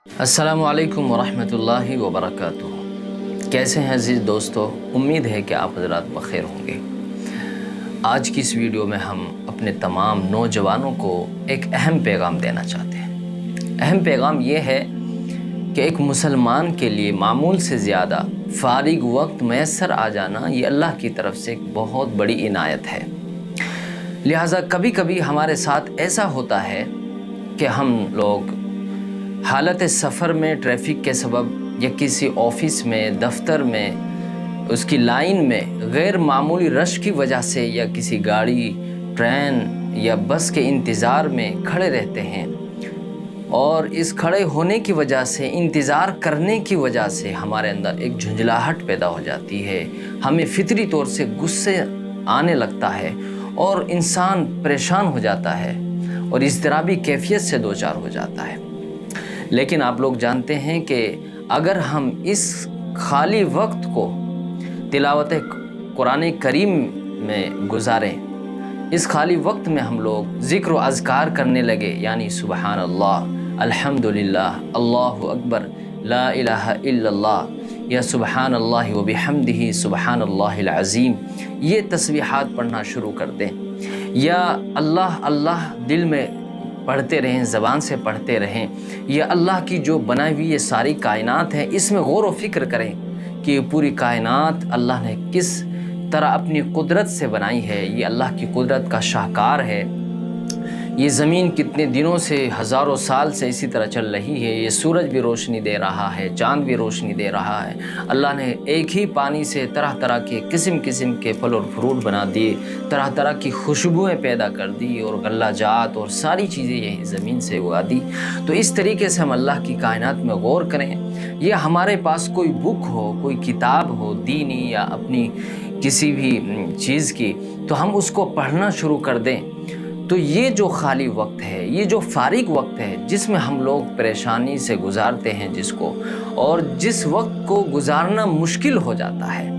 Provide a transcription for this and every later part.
السلام علیکم ورحمۃ اللہ وبرکاتہ۔ کیسے ہیں عزیز دوستو؟ امید ہے کہ آپ حضرات بخیر ہوں گے۔ آج کی اس ویڈیو میں ہم اپنے تمام نوجوانوں کو ایک اہم پیغام دینا چاہتے ہیں۔ اہم پیغام یہ ہے کہ ایک مسلمان کے لیے معمول سے زیادہ فارغ وقت میسر آ جانا یہ اللہ کی طرف سے ایک بہت بڑی عنایت ہے۔ لہٰذا کبھی کبھی ہمارے ساتھ ایسا ہوتا ہے کہ ہم لوگ حالت سفر میں ٹریفک کے سبب یا کسی آفس میں، دفتر میں، اس کی لائن میں غیر معمولی رش کی وجہ سے یا کسی گاڑی، ٹرین یا بس کے انتظار میں کھڑے رہتے ہیں، اور اس کھڑے ہونے کی وجہ سے، انتظار کرنے کی وجہ سے ہمارے اندر ایک جھنجھلاہٹ پیدا ہو جاتی ہے، ہمیں فطری طور سے غصے آنے لگتا ہے اور انسان پریشان ہو جاتا ہے اور اضطرابی کیفیت سے دوچار ہو جاتا ہے۔ لیکن آپ لوگ جانتے ہیں کہ اگر ہم اس خالی وقت کو تلاوت قرآن کریم میں گزاریں، اس خالی وقت میں ہم لوگ ذکر و اذکار کرنے لگے، یعنی سبحان اللہ، الحمدللہ، اللہ اکبر، لا الہ الا اللہ، یا سبحان اللہ و بحمدہ سبحان اللہ العظیم، یہ تسبیحات پڑھنا شروع کر دیں، یا اللہ اللہ دل میں پڑھتے رہیں، زبان سے پڑھتے رہیں، یہ اللہ کی جو بنائی ہوئی یہ ساری کائنات ہے، اس میں غور و فکر کریں کہ یہ پوری کائنات اللہ نے کس طرح اپنی قدرت سے بنائی ہے، یہ اللہ کی قدرت کا شاہکار ہے۔ یہ زمین کتنے دنوں سے، ہزاروں سال سے اسی طرح چل رہی ہے، یہ سورج بھی روشنی دے رہا ہے، چاند بھی روشنی دے رہا ہے، اللہ نے ایک ہی پانی سے طرح طرح کے قسم قسم کے پھل اور فروٹ بنا دیے، طرح طرح کی خوشبوئیں پیدا کر دی اور غلہ جات اور ساری چیزیں یہی زمین سے اگا دی۔ تو اس طریقے سے ہم اللہ کی کائنات میں غور کریں، یہ ہمارے پاس کوئی بک ہو، کوئی کتاب ہو دینی یا اپنی کسی بھی چیز کی، تو ہم اس کو پڑھنا شروع کر دیں۔ تو یہ جو خالی وقت ہے، یہ جو فارغ وقت ہے جس میں ہم لوگ پریشانی سے گزارتے ہیں جس کو، اور جس وقت کو گزارنا مشکل ہو جاتا ہے،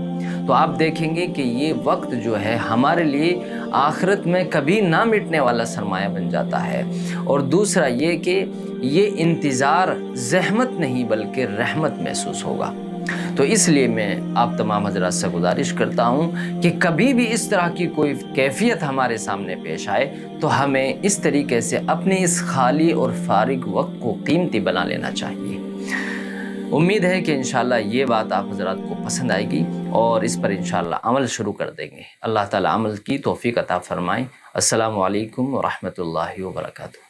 تو آپ دیکھیں گے کہ یہ وقت جو ہے ہمارے لیے آخرت میں کبھی نہ مٹنے والا سرمایہ بن جاتا ہے۔ اور دوسرا یہ کہ یہ انتظار زحمت نہیں بلکہ رحمت محسوس ہوگا۔ تو اس لیے میں آپ تمام حضرات سے گزارش کرتا ہوں کہ کبھی بھی اس طرح کی کوئی کیفیت ہمارے سامنے پیش آئے تو ہمیں اس طریقے سے اپنے اس خالی اور فارغ وقت کو قیمتی بنا لینا چاہیے۔ امید ہے کہ انشاءاللہ یہ بات آپ حضرات کو پسند آئے گی اور اس پر انشاءاللہ عمل شروع کر دیں گے۔ اللہ تعالی عمل کی توفیق عطا فرمائے۔ السلام علیکم ورحمۃ اللہ وبرکاتہ۔